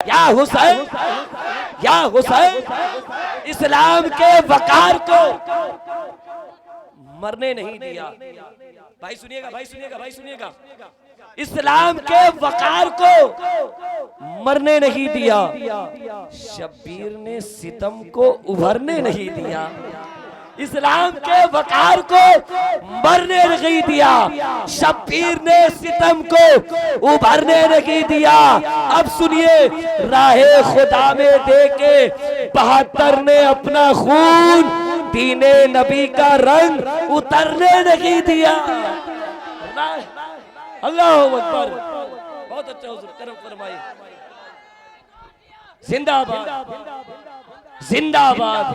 या हुसैन, या हुसैन, इस्लाम के वकार को मरने नहीं दिया। भाई सुनिएगा, भाई सुनिएगा, भाई सुनिएगा, इस्लाम के वकार को मरने नहीं दिया, शब्बीर ने सितम को उभरने नहीं दिया। इस्लाम के वकार को मरने नहीं दिया, शब्बीर ने सितम को उभरने नहीं दिया। अब सुनिए, राहे खुदा में देके 72 ने अपना खून, दीने नबी का रंग उतरने नहीं दिया। अल्लाह अकबर, बहुत अच्छा हुजूर, करम फरमाइए। जिंदाबाद, जिंदाबाद।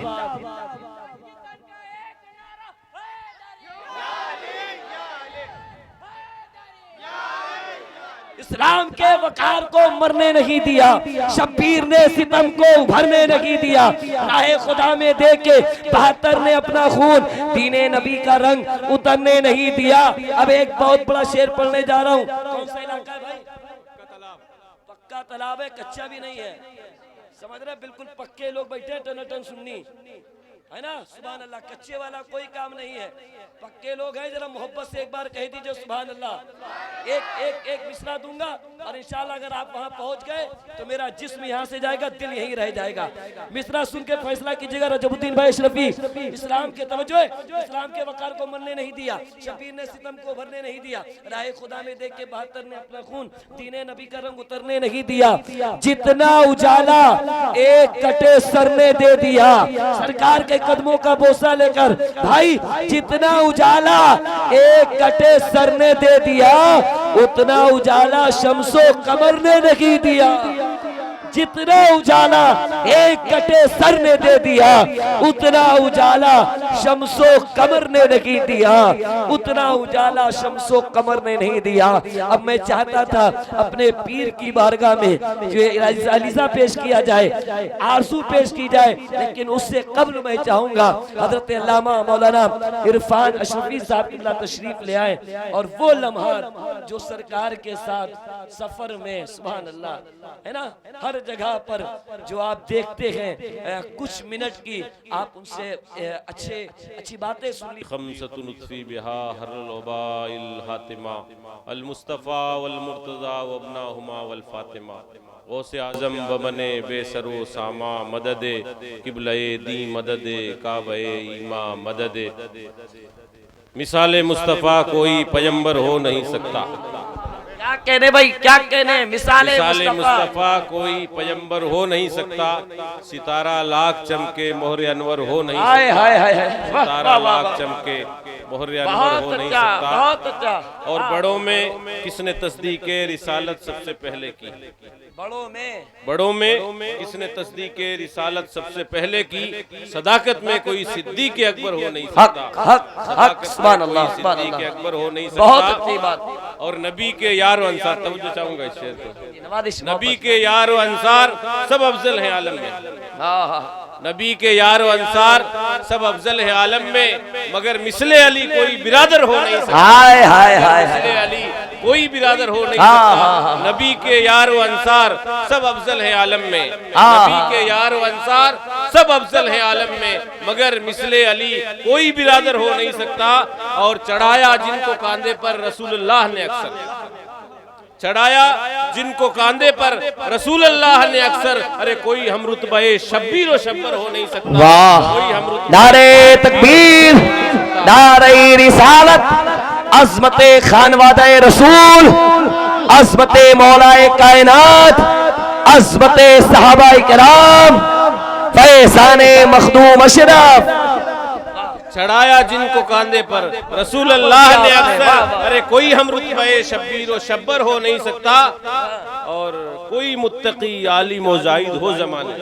इस्लाम के वकार को मरने नहीं दिया, शब्बीर ने सितम को उभरने नहीं दिया। राहे खुदा में देके 72 ने अपना खून, दीने नबी का रंग उतरने नहीं दिया। अब एक बहुत बड़ा शेर पढ़ने जा रहा हूँ। कौन सा इलाका है भाई? पक्का तालाब है, कच्चा भी नहीं है, समझ रहे? बिल्कुल पक्के लोग बैठे टनाटन सुन्नी, है ना? सुभान अल्लाह। कच्चे वाला कोई काम नहीं है, पक्के लोग हैं। जरा मोहब्बत से एक बार कह दीजिए सुभान अल्लाह। एक मिसरा दूंगा और इंशाल्लाह अगर आप वहां पहुंच गए तो मेरा जिस्म यहां से जाएगा, दिल यहीं रह जाएगा। मिसरा सुन के फैसला कीजिएगा। रजबुद्दीन भाई अशरफी, इस्लाम के तवज्जो, इस्लाम के वकार को मरने नहीं दिया, शब्बीर ने सितम को भरने नहीं दिया, राहे खुदा में देख के 72 ने अपना खून, दीने नबी का रंग उतरने नहीं दिया। जितना उजाला एक कटे सर ने दे दिया, सरकार के कदमों का बोसा लेकर भाई, जितना उजाला एक कटे सर ने दे दिया, उतना उजाला शम्सो कमर ने नहीं दिया। जितना उजाला एक कटे सर ने दे दिया, उतना उजाला शम्सो कमर ने नहीं दिया, उतना उजाला शम्सो कमर ने नहीं दिया। अब मैं चाहता था अपने पीर की बारगाह में जो अलीज़ा पेश किया जाए, आरज़ू पेश की जाए, लेकिन उससे कब्ल मैं चाहूंगा हजरत अल्लामा मौलाना इरफान अशरफी साहब तशरीफ ले आए और वो लम्हा जो सरकार के साथ सफर में, सुभान अल्लाह, है ना, हर जगह पर जो आप देखते हैं, कुछ मिनट की आप उनसे अच्छी बातें सुन ली। खमसतुनुत्फी बिहा हर्रल वबाइल हातिमा अल मुस्तफ़ा वल मुर्तज़ा वबनाहुमा वल फातिमा गौसे आज़म बमने बेसरो सामा मददे किबले दी मददे काबे ईमा मददे। मिसाले मुस्तफ़ा कोई पैगंबर हो नहीं सकता। क्या कहने भाई, क्या कहने? मिसाले मुस्तफा कोई पैगंबर हो नहीं सकता, सितारा लाख चमके मोहरे अनवर हो नहीं सकता, सितारा लाख चमके मोहरे अनवर हो नहीं सकता। और बड़ों में किसने तस्दीक रिसालत सबसे पहले की? बड़ों में किसने तस्दीक रिसालत सबसे पहले की? सदाकत में कोई सिद्दीक अकबर हो नहीं सकता, सिद्दीक अकबर हो नहीं सकता। और नबी के यारो अंसार, तवज्जो चाहूंगा इस शेर को, नबी के यारो अंसार सब अफजल हैं आलम में। नबी के यारो अंसार सब अफजल है आलम में, मगर मिसले अली कोई बिरादर हो नहीं सकता। मिसले अली कोई बिरादर हो नहीं सकता। नबी के यारो अंसार सब अफजल है आलम में, नबी के यारो अंसार सब अफजल है आलम में, मगर मिसले अली कोई बिरादर हो नहीं सकता। और चढ़ाया जिनको कांधे पर रसूलुल्लाह ने अक्सर, चढ़ाया जिनको कांधे पर रसूलुल्लाह ने अक्सर, अरे कोई हम रुतबे शब्बीर व शब्बर हो नहीं सकता। कोई हम नारे तकबीर, नारे रिसालत, अज़मते खानवादे रसूल, अज़मते मौलाए कायनात, अज़मते सहाबाए किराम, फैज़ाने मखदूम अशरफ। चढ़ाया जिनको कांधे पर रसूलुल्लाह ने अक्सर, अरे कोई हम रुतबे शब्बीर व शब्बर हो नहीं सकता। और कोई मुत्तकी आलिम व जाहिद हो ज़माने,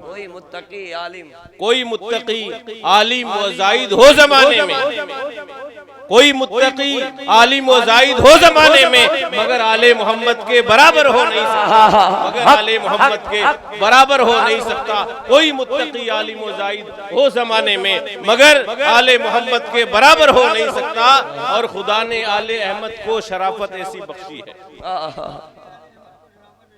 कोई मुत्तकी आलिम, कोई मुत्तकी आलिम व जाहिद हो ज़माने में, कोई मुत्तकी आलिम व जाहिद हो ज़माने में, मगर आले मोहम्मद के बराबर हो नहीं सकता, मगर आले मोहम्मद के बराबर हो नहीं सकता। कोई मुत्तकी आलिम व जाहिद हो ज़माने में, मगर आले मोहम्मद के बराबर हो नहीं सकता। और खुदा ने आले अहमद को शराफत ऐसी बख्शी है,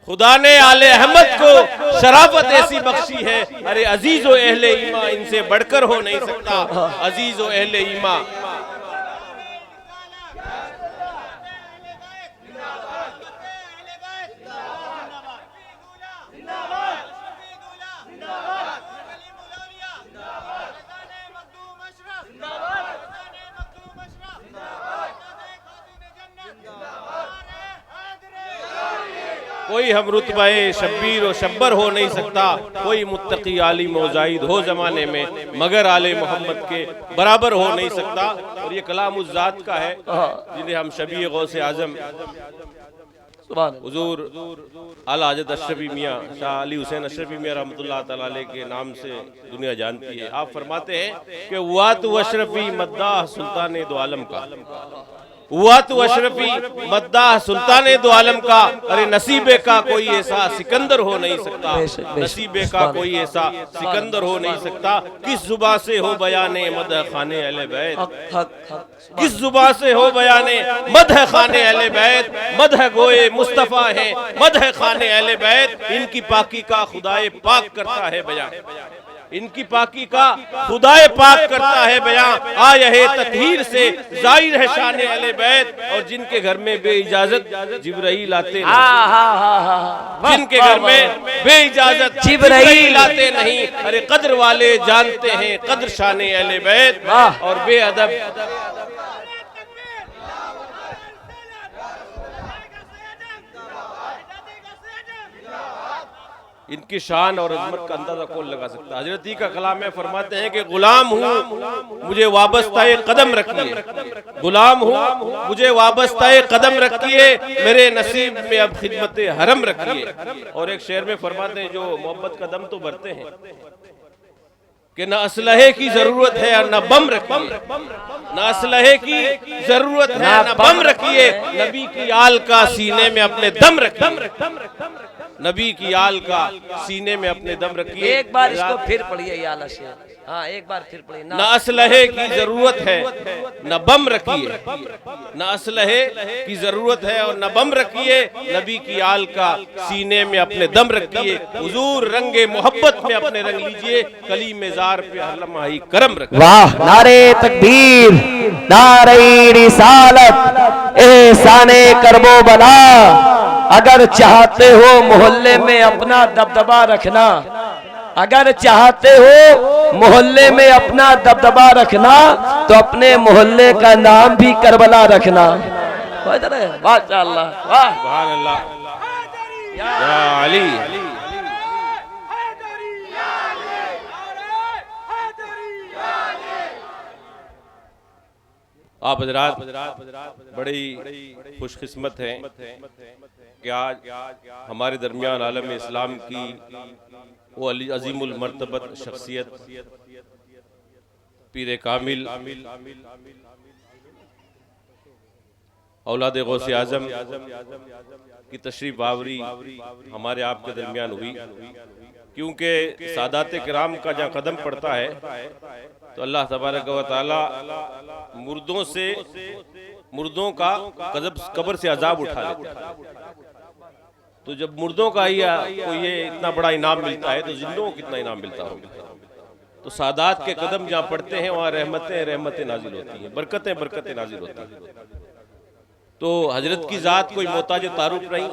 खुदा ने आले अहमद को शराफत ऐसी बख्शी है, अरे अजीज व अहले ईमा इनसे बढ़कर हो नहीं सकता। अजीज व अहले ईमा कोई हम रुतबाए शब्बीर और शब्बर हो नहीं सकता, कोई मुत्तकी आलिम व जाहिद हो जमाने में मगर आले मोहम्मद के बराबर हो नहीं सकता। और ये कलाम उस जात का है जिन्हें हम शबी गौसे आजम हुजूर आला हज़रत अशरफी मियाँ शाह अली हुसैन अशरफी मियाँ रहमतुल्लाह तआला अलैह के नाम से दुनिया जानती है। आप फरमाते हैं कि हुआ तो अशरफी मद्दाह सुल्तान दो आलम का, हुआ तो अशरफी मद्दाह सुल्तान दो आलम का, अरे नसीबे का कोई ऐसा सिकंदर हो नहीं सकता। नसीबे का कोई ऐसा सिकंदर हो नहीं सकता। किस जुबान से हो बयाने मदह खाने अहले बैत, किस जुबान से हो बयाने मदह खाने अहले बैत। मदह गोए मुस्तफा है मदह खाने अहले बैत, इनकी पाकी का खुदाए पाक करता है बयान, इनकी पाकी का खुदाए पाक करता है बयां। आया है ततहीर से जाहिर है शान अहले बैत, और जिनके घर में बेइजाजत जिब्राइल आते नहीं, जिनके घर में बेइजाजत जिब्राइल आते नहीं, अरे कद्र वाले जानते हैं कद्र शान अहले बैत। और बेअदब इनकी शान और अजमत का अंदाजा कौन लगा सकता है। हजरत ही का कलाम में फरमाते हैं कि गुलाम हूँ मुझे वाबस्ताए कदम रखिए, गुलाम हूँ मुझे वाबस्ताए कदम रखिए, मेरे नसीब में अब खिदमत हरम रखिए। और एक शेर में फरमाते हैं जो मोहब्बत का दम तो भरते हैं कि न असलहे की जरूरत है और न बम रखिए, न असलहे की जरूरत है न बम रखिए, नबी की आल का सीने में अपने दम रखिए, नबी की आल का सीने में अपने दम रखिए। एक बार इसको फिर पढ़िए या आला शेर, हाँ एक बार फिर पढ़िए। न असलहे की जरूरत है न बम रखिए, न असलहे की जरूरत है और न बम रखिए, नबी की आल का सीने में अपने दम रखिए। हुजूर रंगे मोहब्बत में अपने रंग लीजिए, कली मेजार पे हर लम्हा ही करम रखिए। वाह, नारे तकबीर, नारे रिसालत, एहसाने करबो बला। अगर चाहते हो मोहल्ले में अपना दबदबा रखना, अगर चाहते हो मोहल्ले में अपना दबदबा रखना, तो अपने मोहल्ले का नाम भी करबला रखना। माशाअल्लाह, वाह सुभान अल्लाह, या अली। आप हजरात बड़ी खुशकिस्मत हैं कि आज हमारे दरमियान आलम इस्लाम की वो अली अजीमुल मर्तबत शख्सियत पीर कामिल औलाद गौसे आजम की तशरीफ आवरी हमारे आपके दरमियान हुई। क्योंकि सादात किराम का जहाँ कदम पड़ता है तो अल्लाह तबारक व तआला मुर्दों का कब्र से अजाब उठा लेता है। तो जब मुर्दों का ही को ये इतना बड़ा इनाम मिलता है तो जिंदों को कितना इनाम मिलता होगा। तो सादात के कदम जहाँ पड़ते हैं वहाँ रहमतें नाजिल होती हैं, बरकतें नाजिल होती हैं। तो हजरत की जात कोई मोहताज तारुफ नहीं,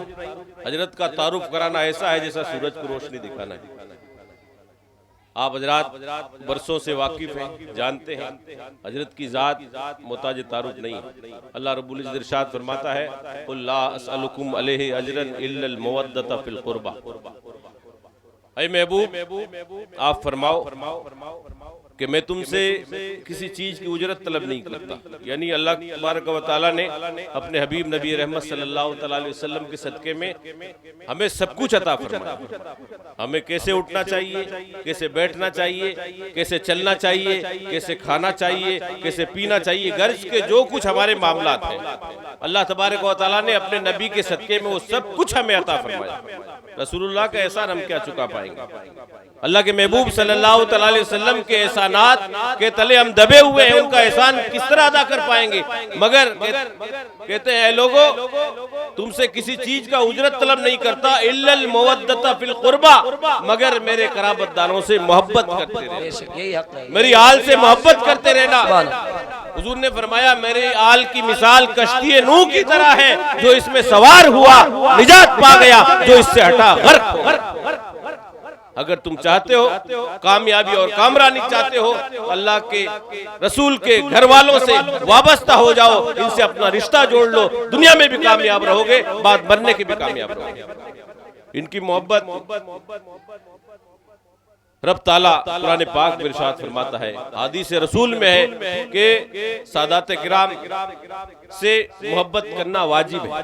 हजरत का तारुफ कराना ऐसा है जैसा सूरज को रोशनी दिखाना है। आप हजरात बरसों से वाकिफ हैं, जानते हैं हजरत की जात मोहताज तारुफ नहीं। अल्लाह रब्बुल इज्जत इरशाद फरमाता है, कुल ला असअलुकुम अलैहि अजरन इल्लल मवद्दत फिल कुर्बा। ऐ महबूब आप फरमाओ कि मैं तुमसे किसी चीज की उजरत तलब नहीं करता। यानी अल्लाह तबारक व तआला ने अपने हबीब नबी रहमत सल्लल्लाहु अलैहि वसल्लम के सदके में हमें सब कुछ अता फरमाया। हमें कैसे उठना चाहिए, कैसे बैठना चाहिए, कैसे चलना चाहिए, कैसे खाना चाहिए, कैसे पीना चाहिए, गर्ज के जो कुछ हमारे मामलात हैं अल्लाह तबारक व तआला ने अपने नबी के सदके में वो सब कुछ हमें अता फरमाया। रसूलुल्लाह का एहसान हम क्या चुका पाएंगे? अल्लाह के महबूब सल्लल्लाहु अलैहि वसल्लम के एहसानात के तले हम दबे हुए हैं, उनका एहसान किस तरह अदा कर पाएंगे? मगर कहते हैं लोगों, तुमसे किसी चीज का उजरत तलब नहीं करता, इल्लल मवद्दता फिल कुर्बा, मगर मेरे कराबतदारों से मोहब्बत करते रहना, मेरी आल से मोहब्बत करते रहना। हुजूर ने फरमाया मेरे आल की मिसाल कश्ती नूह की तरह है, जो इसमें सवार हुआ निजात पा गया, जो इससे हटा गर्क हो। अगर तुम चाहते हो कामयाबी और कामरानी चाहते हो, अल्लाह के रसूल के घर वालों से वाबस्ता हो जाओ, इनसे अपना रिश्ता जोड़ लो, दुनिया में भी कामयाब रहोगे, बाद मरने के भी कामयाब रहोगे। इनकी मोहब्बत रब ताला कुरान पाक में इरशाद फरमाता है, हदीस रसूल में है कि सादात किराम से मोहब्बत करना वाजिब है।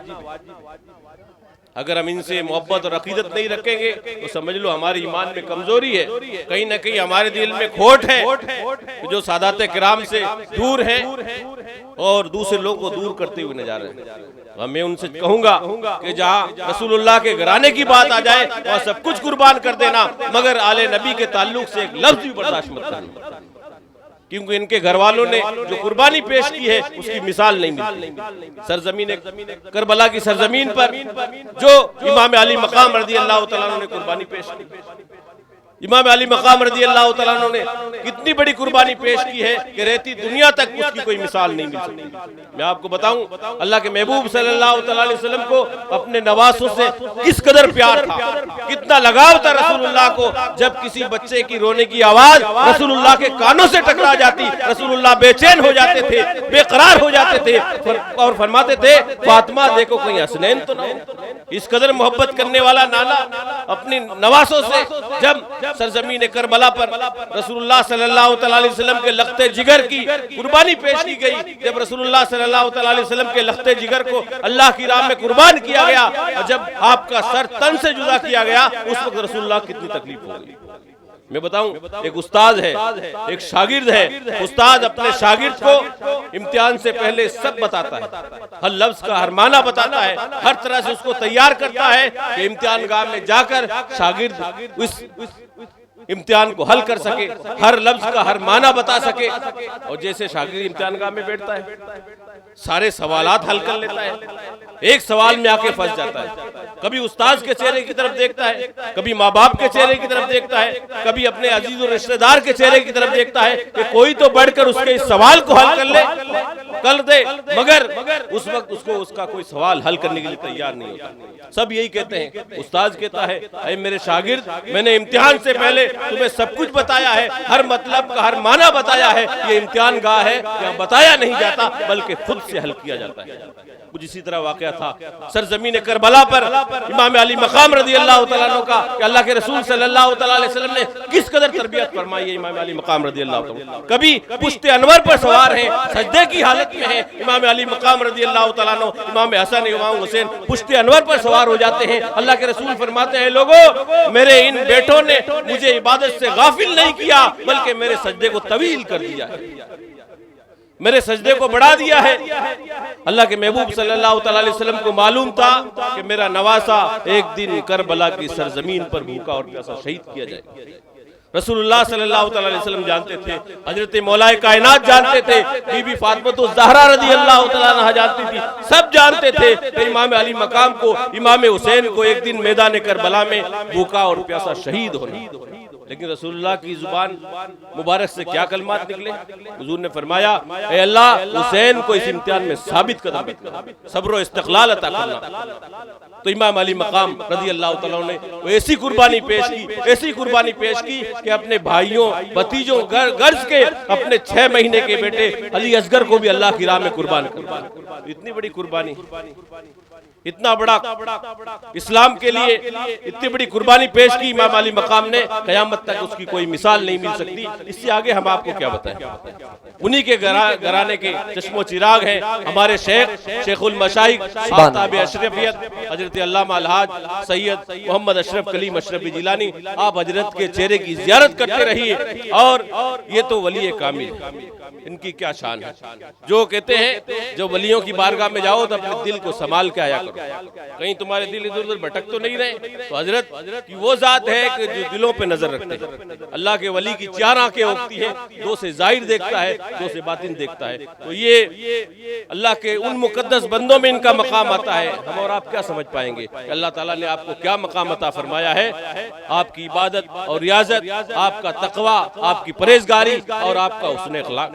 अगर हम इनसे मोहब्बत और अकीदत नहीं रखेंगे तो समझ लो हमारी ईमान में कमजोरी है, कहीं ना कहीं हमारे दिल में खोट है, जो सादात किराम से दूर है और दूसरे लोगों को दूर करते हुए नजर है। मैं उनसे कहूंगा कि जहाँ रसूलुल्लाह के घराने की बात आ जाए वहाँ सब कुछ कुर्बान कर देना, मगर आले नबी के ताल्लुक से एक लफ्ज भी बर्दाश्त मत करना, क्योंकि इनके घर वालों ने जो कुर्बानी पेश की है उसकी मिसाल नहीं मिलती। सरजमीन करबला की सरजमीन पर जो इमाम अली मकाम रज़ी अल्लाह तआला अन्हु ने कुर्बानी पेश की, इमाम अली मकाम रज़ी अल्लाह तआला अन्हु ने कितनी बड़ी कुर्बानी पेश की है कि रहती दुनिया तक उसकी कोई मिसाल नहीं मिल सकती। मैं आपको बताऊं, अल्लाह के महबूब सल्लल्लाहु अलैहि वसल्लम को अपने नवासों से किस कदर प्यार था, कितना लगाव था रसूलुल्लाह को। जब किसी बच्चे की रोने की आवाज रसूलुल्लाह के कानों से टकरा जाती, रसूलुल्लाह बेचैन हो जाते थे, बेकरार हो जाते थे और फरमाते थे फातिमा देखो कहीं हसनैन तो ना हो। इस कदर मोहब्बत करने वाला नाना अपनी नवासों से जब सरजमीन करबला पर रसूलुल्लाह सल्लल्लाहु अलैहि वसल्लम के लख्ते जिगर की कुर्बानी पेश की गई, जब रसूलुल्लाह सल्लल्लाहु अलैहि वसल्लम के लख्ते जिगर को अल्लाह की राह में कुर्बान किया गया और जब आपका सर तन से जुदा किया गया, उस वक्त रसूलुल्लाह कितनी तकलीफ हो गई। मैं बताऊं, एक उस्ताद है, एक शागिर्द है, उस्ताद अपने शागिर्द को इम्तिहान से पहले सब बताता है, हर लफ्ज का हर माना बताता है, हर तरह से उसको तैयार करता है कि इम्तिहान गाह में जाकर शागिर्द उस इम्तिहान को हल कर सके, हर लफ्ज का हर माना बता सके। और जैसे शागिर्द इम्तिहान गाह में बैठता है सारे सवालात हल कर लेता है, एक सवाल में आके फंस जाता है, कभी उस्ताद के चेहरे की तरफ देखता है, कभी माँ बाप के चेहरे की तरफ देखता है, कभी अपने अजीज और रिश्तेदार के चेहरे की तरफ देखता है कि कोई तो बढ़कर उसके इस सवाल को हल कर दे, मगर उस वक्त उसको उसका कोई सवाल हल करने के लिए तैयार नहीं होता। सब यही कहते हैं, उस्ताद कहता है अरे मेरे शागिर्द, मैंने इम्तिहान से पहले तुम्हें सब कुछ बताया है, हर मतलब का हर माना बताया है, ये इम्तिहान गाह है, यहाँ बताया नहीं जाता बल्कि खुद से हल किया जाता है। कुछ इसी तरह वाकया था सरजमीन करबला पर इमाम अली मकाम रज़ी अल्लाह तआला अन्हु का, कि अल्लाह के रसूल सल्लल्लाहु अलैहि वसल्लम ने किस कदर तरबियत फरमाई है इमाम अली मकाम रज़ी अल्लाह तआला। कभी पुश्ते अनवर पर सवार हैं, सजदे की हालत में हैं, इमाम अली मकाम रज़ी अल्लाह तआला अन्हु, इमाम हसन इमाम हुसैन पुश्ते अनवर पर सवार हो जाते हैं। अल्लाह के रसूल फरमाते हैं लोगों, मेरे इन बेटों ने मुझे इबादत से गाफिल नहीं किया, बल्कि मेरे सजदे को तवील कर दिया है, मेरे सजदे को बढ़ा दिया है। अल्लाह के महबूब सल्लल्लाहु अलैहि वसल्लम को मालूम था कि मेरा नवासा एक दिन करबला की सरजमीन पर भूखा और प्यासा शहीद किया जाएगा। रसूलुल्लाह सल्लल्लाहु अलैहि वसल्लम जानते थे, हजरत मौलाए कायनात जानते थे, बीबी फातिमा ज़हरा रज़ी अल्लाह तआला अन्हा जानती थी, सब जानते थे कि इमाम अली मकाम को, इमाम हुसैन को एक दिन मैदान करबला में भूखा और प्यासा शहीद होना। लेकिन रसूलुल्लाह की जुबान मुबारक से क्या कलमात निकले? हुजूर ने फरमाया ऐ अल्लाह, हुसैन को इस इम्तिहान में साबित कदम सब्र और इस्तिक़लाल अता करना। तो इमाम अली मकाम रज़ी अल्लाह तआला अन्हु ने ऐसी कुर्बानी पेश की, ऐसी कुर्बानी पेश की कि अपने भाइयों भतीजों गर्ज के अपने 6 महीने के बेटे अली असगर को भी अल्लाह की राह में कुर्बान कर। इतनी बड़ी कुर्बानी, इतना बड़ा इस्लाम के लिए इतनी बड़ी कुर्बानी पेश की इमाम अली मकाम ने, कयामत तक उसकी कोई मिसाल नहीं मिल सकती। इससे आगे हम आपको क्या बताएं। उन्हीं के घराने के चश्मो चिराग हैं हमारे शेखुल मशाइख साहब अशरफियत हजरत अल्लामा अलहाज सैयद मोहम्मद अशरफ कलीम अशरफी जिलानी। आप हजरत के चेहरे की जियारत करते रहिए। और ये तो वली कामिल, इनकी क्या शान है। जो कहते हैं जो वलियों की बारगाह में जाओ तो अपने दिल को संभाल के आया करो। करो, कहीं तुम्हारे दिल इधर उधर भटक तो नहीं रहे। तो हजरत की वो जात है कि जो दिलों पे नजर रखते हैं। अल्लाह के वली की 4 आंखें होती हैं, 2 से जाहिर देखता है, 2 से बातिन देखता है। तो ये अल्लाह के उन मुकद्दस बंदों में इनका मकाम आता है। हम और आप क्या समझ पाएंगे कि अल्लाह ताला ने आपको क्या मकाम अता फरमाया है। आपकी इबादत और रियाजत, आपका तकवा, आपकी परहेजगारी और आपका हुस्न अखलाक,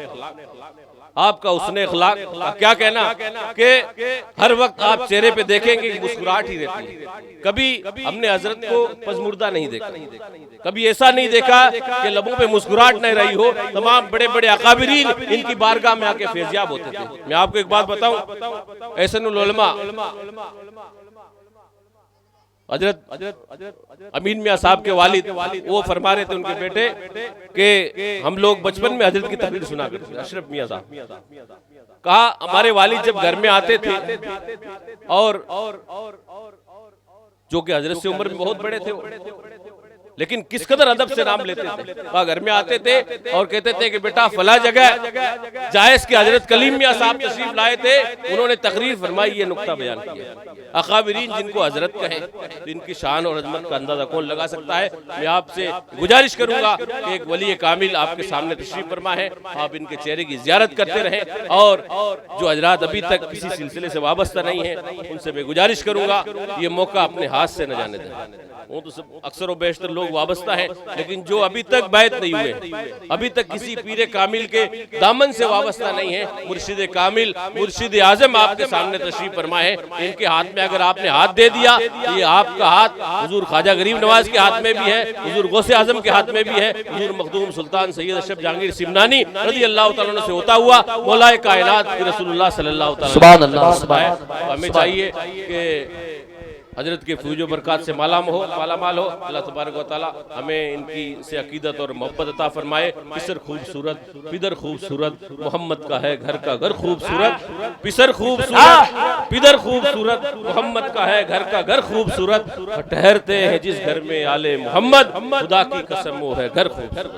आपका हुस्न अखलाक का क्या कहना कि हर वक्त आप चेहरे पे देखेंगे कि मुस्कुराहट ही रहती है। कभी हमने हजरत को पजमुर्दा नहीं देखा, कभी ऐसा नहीं देखा कि लबों पे मुस्कुराहट नहीं रही हो। तमाम बड़े बड़े अकाबिरीन इनकी बारगाह में आके फैज़याब होते थे। मैं आपको एक बात बताऊं, एहसानुल उलमा हजरत अमीन मियां साहब के वालिद वो फरमा रहे थे उनके बेटे कि हम लोग बचपन में हजरत की तकरीर सुना करते थे। अशरफ मियां साहब कहा हमारे वालिद जब घर में आते थे और जो कि हजरत से उम्र में बहुत बड़े थे, लेकिन किस कदर अदब से नाम लेते थे। वह घर में आते थे और कहते थे कि बेटा फला जगह जायज के हजरत कलीम मियां साहब तशरीफ लाए थे, उन्होंने तकरीर फरमाई, ये नुक्ता बयान किया। अकाबिरीन जिनको हजरत कहें, इनकी शान और अजमत का अंदाजा कौन लगा सकता है। मैं आपसे गुजारिश करूंगा कि एक वली कामिल आपके सामने तशरीफ फरमा है, आप इनके चेहरे की जियारत करते रहें। और जो हजरात अभी तक किसी सिलसिले से वाबस्ता नहीं है, उनसे मैं गुजारिश करूंगा ये मौका अपने हाथ से न जाने दें। वो तो सब अक्सर व बेशतर लोग वाबस्ता हैं, लेकिन जो अभी तक बैत नहीं हुए, अभी तक किसी पीरे कामिल के दामन से वाबस्ता नहीं है, मुर्शिद कामिल, मुर्शिद आजम आपके सामने तशरीफ फरमाए हैं। इनके हाथ में अगर आपने हाथ दे दिया, ये आपका हाथ हुजूर ख्वाजा गरीब नवाज के हाथ में भी है, हुजूर गौसे आजम के हाथ में भी है, हुजूर मखदूम सुल्तान सैयद अशरफ जहांगीर सिमनानी रज़ी अल्लाह तआला अन्हु से होता हुआ मौलाए कायनात रसूलुल्लाह सल्लल्लाहु अलैहि वसल्लम। हमें चाहिए कि हजरत के फूजो बरक़ात से मालामाल हो। अल्लाह तबारक व तआला हमें इनकी से अकीदत और मोहब्बत अता फरमाए। पिसर खूबसूरत, पिदर खूबसूरत, मोहम्मद का है घर का घर खूबसूरत। पिसर खूबसूरत, पिदर खूबसूरत, मोहम्मद का है घर का घर खूबसूरत। ठहरते हैं जिस घर में आले मोहम्मद, खुदा की कसम वो है घर खूबसूरत।